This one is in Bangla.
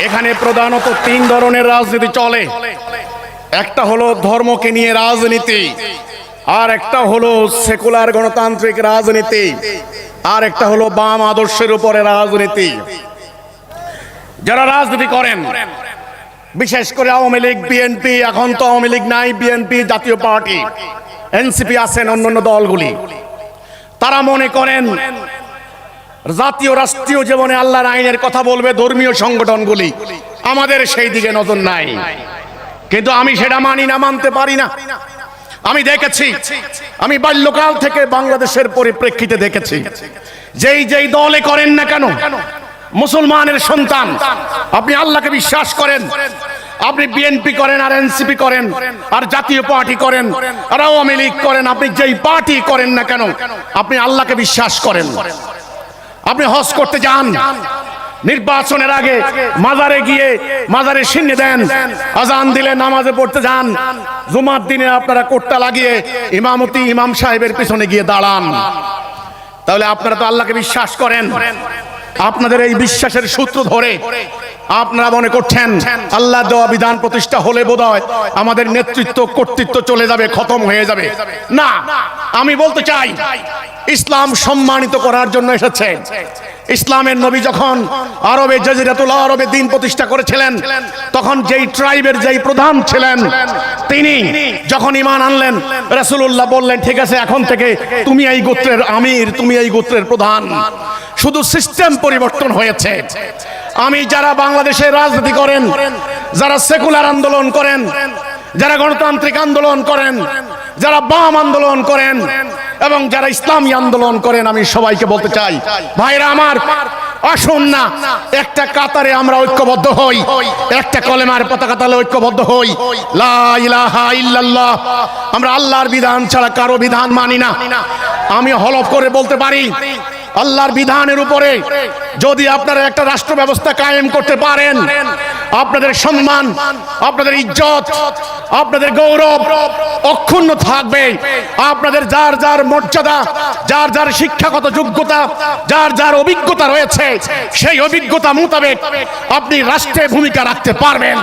এখানে প্রধানত তিন ধরনের রাজনীতি চলে। একটা হলো ধর্মকে নিয়ে রাজনীতি, আর একটা হলো সেকুলার গণতান্ত্রিক রাজনীতি, আর একটা হলো বাম আদর্শের উপরে রাজনীতি। যারা রাজনীতি করেন, বিশেষ করে আওয়ামী লীগ, বিএনপি, এখন তো আওয়ামী লীগ নাই, বিএনপি জাতীয় পার্টি, এনসিপি আছেন, অন্যান্য দলগুলি, তারা মনে করেন জাতীয় রাষ্ট্রীয় জীবনে আল্লাহর আইনের কথা বলবে ধর্মীয় সংগঠনগুলি, আমাদের সেই দিকে নজর নাই। কিন্তু আমি সেটা মানি না, মানতে পারি না। আমি দেখেছি, আমি বাল্যকাল থেকে বাংলাদেশের পরিপ্রেক্ষিতে দেখেছি, যেই দলে করেন না কেন, মুসলমানের সন্তান, আপনি আল্লাহকে বিশ্বাস করেন, আপনি বিএনপি করেন আর এনসিপি করেন আর জাতীয় পার্টি করেন আর আওয়ামী লীগ করেন, আপনি যেই পার্টি করেন না কেন আপনি আল্লাহকে বিশ্বাস করেন। আপনি হজ করতে যান, নির্বাচনের আগে মাজারে গিয়ে মাজারে সিন্নি দেন, আজান দিলে নামাজে পড়তে যান, জুমার দিনে আপনারা কোটটা লাগিয়ে ইমামতি ইমাম সাহেবের পিছনে গিয়ে দাঁড়ান। তাহলে আপনারা তো আল্লাহকে বিশ্বাস করেন। আপনাদের এই বিশ্বাসের সূত্র ধরে আপনারা মনে করছেন আল্লাহ দেওয়া বিধান প্রতিষ্ঠা হলে বোধহয় আমাদের নেতৃত্ব কর্তৃত্ব চলে যাবে, খতম হয়ে যাবে। না, আমি বলতে চাই ইসলাম সম্মানিত করার জন্য এসেছে। ইসলামের নবী যখন আরবে জাজিরাতুল আরবে দিন প্রতিষ্ঠা করেছিলেন, তখন যেই ট্রাইবের যেই প্রধান ছিলেন, তিনি যখন ঈমান আনলেন, রাসূলুল্লাহ বললেন, ঠিক আছে, এখন থেকে তুমি এই গোত্রের আমির, তুমি এই গোত্রের প্রধান। শুধু সিস্টেম পরিবর্তন হয়েছে। আমি যারা বাংলাদেশে রাজনীতি করেন, যারা সেকুলার আন্দোলন করেন, যারা গণতান্ত্রিক আন্দোলন করেন, যারা বাম আন্দোলন করেন এবং যারা ইসলামী আন্দোলন করেন, আমি সবাইকে বলতে চাই, ভাইরা আমার, আসুন না একটা কাতারে আমরা ঐক্যবদ্ধ হই, একটা কলেমার পতাকা তলে ঐক্যবদ্ধ হই। লা ইলাহা ইল্লাল্লাহ। আমরা আল্লাহর বিধান ছাড়া কারো বিধান মানি না। আমি হলফ করে বলতে পারি, আল্লাহর বিধানের উপরে যদি আপনারা একটা রাষ্ট্র ব্যবস্থা কায়েম করতে পারেন, আপনাদের সম্মান, আপনাদের ইজ্জত, আপনাদের গৌরব অক্ষুণ্ণ থাকবে। আপনাদের যার যার মর্যাদা, যার যার শিক্ষাগত যোগ্যতা, যার যার অভিজ্ঞতা রয়েছে, সেই অভিজ্ঞতা মোতাবেক আপনি রাষ্ট্রে ভূমিকা রাখতে পারবেন।